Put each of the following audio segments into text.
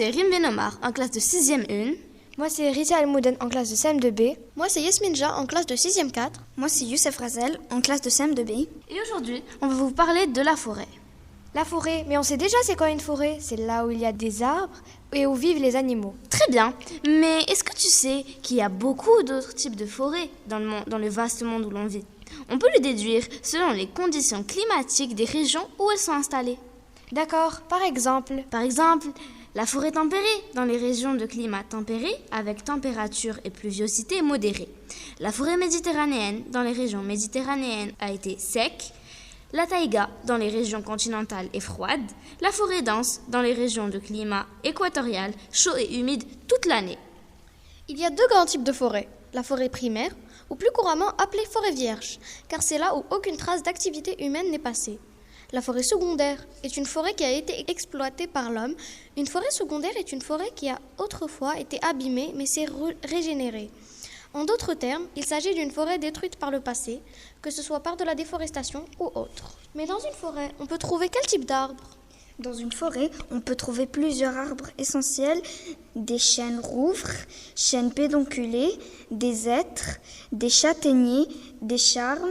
c'est Rim Benomar, en classe de 6e 1. Moi, c'est Rita Almouden, en classe de CM2B. Moi, c'est Yasmin Ja, en classe de 6e 4. Moi, c'est Youssef Razel, en classe de CM2B. Et aujourd'hui, on va vous parler de la forêt. La forêt, mais on sait déjà c'est quoi une forêt? C'est là où il y a des arbres et où vivent les animaux. Très bien, mais est-ce que tu sais qu'il y a beaucoup d'autres types de forêts dans le vaste monde où l'on vit? On peut le déduire selon les conditions climatiques des régions où elles sont installées. D'accord, par exemple, la forêt tempérée dans les régions de climat tempéré avec température et pluviosité modérée. La forêt méditerranéenne dans les régions méditerranéennes a été sec. La taïga dans les régions continentales et froides. La forêt dense dans les régions de climat équatorial, chaud et humide toute l'année. Il y a deux grands types de forêts. La forêt primaire, ou plus couramment appelée forêt vierge, car c'est là où aucune trace d'activité humaine n'est passée. La forêt secondaire est une forêt qui a été exploitée par l'homme. Une forêt secondaire est une forêt qui a autrefois été abîmée mais s'est régénérée. En d'autres termes, il s'agit d'une forêt détruite par le passé, que ce soit par de la déforestation ou autre. Mais dans une forêt, on peut trouver quel type d'arbres? Dans une forêt, on peut trouver plusieurs arbres essentiels, des chênes rouvres, chênes pédonculés, des hêtres, des châtaigniers, des charmes,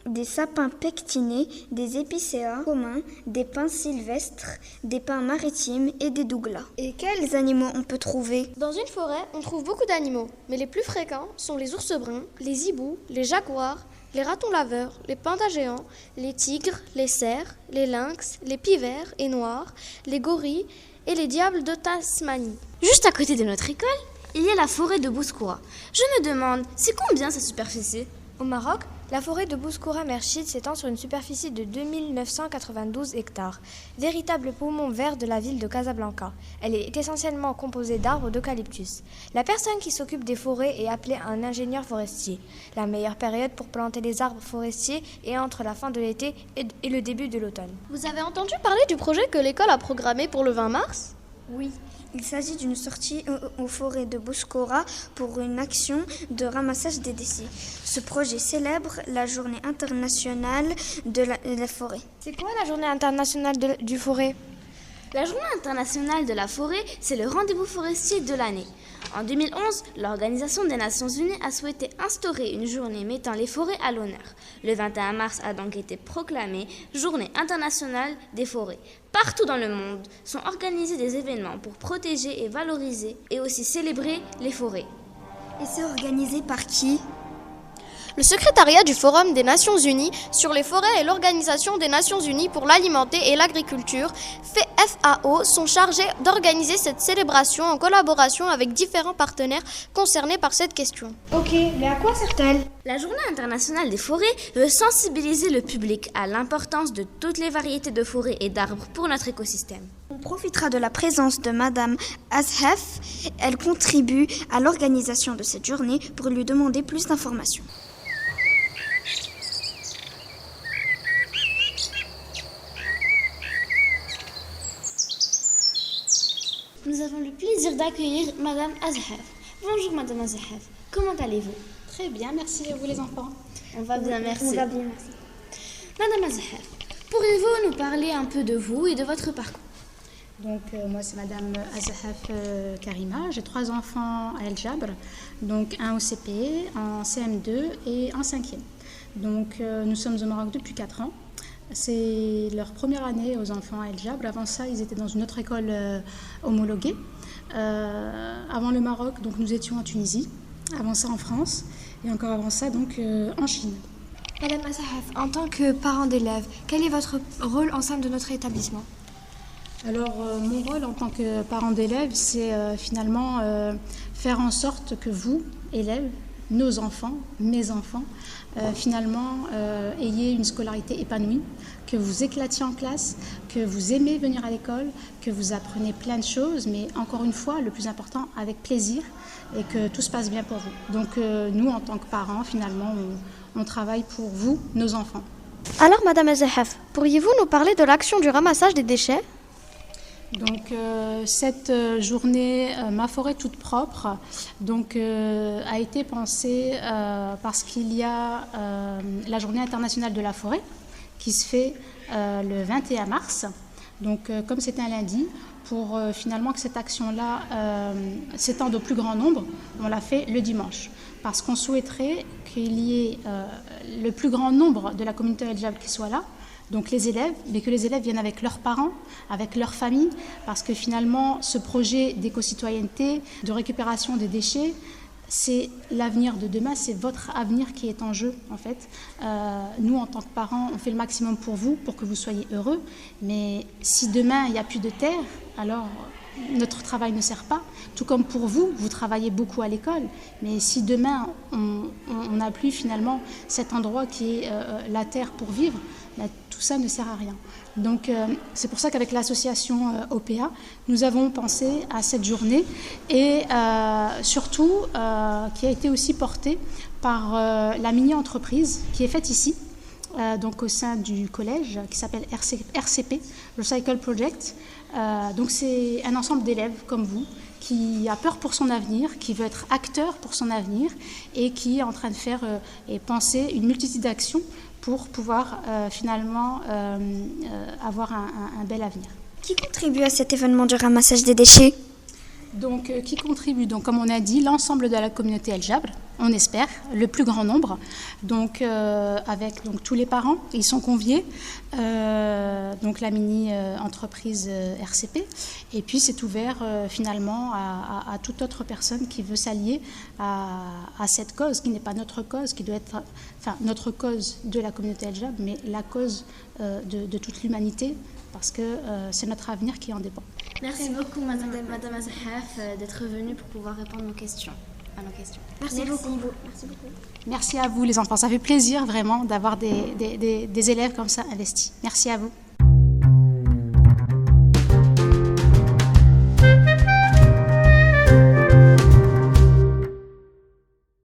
des sapins pectinés, des épicéas communs, des pins sylvestres, des pins maritimes et des douglas. Et quels animaux on peut trouver? Dans une forêt, on trouve beaucoup d'animaux, mais les plus fréquents sont les ours bruns, les hiboux, les jaguars, les ratons laveurs, les pandas géants, les tigres, les cerfs, les lynx, les pivers et noirs, les gorilles et les diables de Tasmanie. Juste à côté de notre école, il y a la forêt de Bouskoura. Je me demande, c'est combien sa superficie? Au Maroc, la forêt de Bouskoura Merchid s'étend sur une superficie de 2992 hectares, véritable poumon vert de la ville de Casablanca. Elle est essentiellement composée d'arbres d'eucalyptus. La personne qui s'occupe des forêts est appelée un ingénieur forestier. La meilleure période pour planter les arbres forestiers est entre la fin de l'été et le début de l'automne. Vous avez entendu parler du projet que l'école a programmé pour le 20 mars? Oui. Il s'agit d'une sortie aux forêts de Bouskoura pour une action de ramassage des déchets. Ce projet célèbre la journée internationale de la forêt. C'est quoi la journée internationale du forêt? La journée internationale de la forêt, c'est le rendez-vous forestier de l'année. En 2011, l'Organisation des Nations Unies a souhaité instaurer une journée mettant les forêts à l'honneur. Le 21 mars a donc été proclamée Journée internationale des forêts. Partout dans le monde sont organisés des événements pour protéger et valoriser et aussi célébrer les forêts. Et c'est organisé par qui? Le secrétariat du Forum des Nations Unies sur les forêts et l'Organisation des Nations Unies pour l'alimenter et l'agriculture, FAO, sont chargés d'organiser cette célébration en collaboration avec différents partenaires concernés par cette question. Ok, mais à quoi sert-elle? La Journée internationale des forêts veut sensibiliser le public à l'importance de toutes les variétés de forêts et d'arbres pour notre écosystème. On profitera de la présence de Madame Azhaf. Elle contribue à l'organisation de cette journée pour lui demander plus d'informations. Nous avons le plaisir d'accueillir Madame Azhaf. Bonjour Madame Azhaf, comment allez-vous? Très bien, merci à vous les enfants. On va bien, merci. On va bien, merci. Madame Azhaf, pourriez-vous nous parler un peu de vous et de votre parcours? Donc moi c'est Madame Azhaf Karima, j'ai 3 enfants à El Jabr, donc un au CP, en CM2 et en 5e. Donc nous sommes au Maroc depuis 4 ans. C'est leur première année aux enfants à El Jabr. Avant ça, ils étaient dans une autre école homologuée. Avant le Maroc, donc nous étions en Tunisie. Avant ça en France. Et encore avant ça, donc en Chine. Madame Azhaf, en tant que parent d'élèves, quel est votre rôle au sein de notre établissement? Alors, mon rôle en tant que parent d'élève, c'est finalement faire en sorte que vous, élèves, nos enfants, mes enfants, finalement, ayez une scolarité épanouie, que vous éclatiez en classe, que vous aimez venir à l'école, que vous apprenez plein de choses, mais encore une fois, le plus important, avec plaisir, et que tout se passe bien pour vous. Donc, nous, en tant que parents, finalement, on travaille pour vous, nos enfants. Alors, Madame Azhaf, pourriez-vous nous parler de l'action du ramassage des déchets? Donc cette journée Ma forêt toute propre donc, a été pensée parce qu'il y a la journée internationale de la forêt qui se fait le 21 mars. Donc comme c'est un lundi, pour finalement que cette action-là s'étende au plus grand nombre, on l'a fait le dimanche. Parce qu'on souhaiterait qu'il y ait le plus grand nombre de la communauté El-Jab qui soit là, donc les élèves, mais que les élèves viennent avec leurs parents, avec leurs familles, parce que finalement, ce projet d'éco-citoyenneté, de récupération des déchets, c'est l'avenir de demain, c'est votre avenir qui est en jeu, en fait. Nous, en tant que parents, on fait le maximum pour vous, pour que vous soyez heureux, mais si demain, il n'y a plus de terre, alors notre travail ne sert pas. Tout comme pour vous, vous travaillez beaucoup à l'école, mais si demain, on n'a plus finalement cet endroit qui est la terre pour vivre, ben, tout ça ne sert à rien. Donc c'est pour ça qu'avec l'association OPA, nous avons pensé à cette journée et surtout qui a été aussi portée par la mini-entreprise qui est faite ici, donc au sein du collège qui s'appelle RCP, Recycle Project. Donc c'est un ensemble d'élèves comme vous qui a peur pour son avenir, qui veut être acteur pour son avenir et qui est en train de faire et penser une multitude d'actions pour pouvoir finalement avoir un bel avenir. Qui contribue à cet événement du ramassage des déchets ? Donc, qui contribue, donc, comme on a dit, l'ensemble de la communauté El-Jabr, on espère, le plus grand nombre, donc avec donc, tous les parents, ils sont conviés, donc la mini-entreprise RCP, et puis c'est ouvert finalement à toute autre personne qui veut s'allier à cette cause, qui n'est pas notre cause, qui doit être, enfin, notre cause de la communauté El-Jabr, mais la cause de toute l'humanité, parce que c'est notre avenir qui en dépend. Merci beaucoup, Madame Azahaf, d'être venue pour pouvoir répondre à nos questions. Merci beaucoup. Merci à vous, les enfants. Ça fait plaisir vraiment d'avoir des élèves comme ça investis. Merci à vous.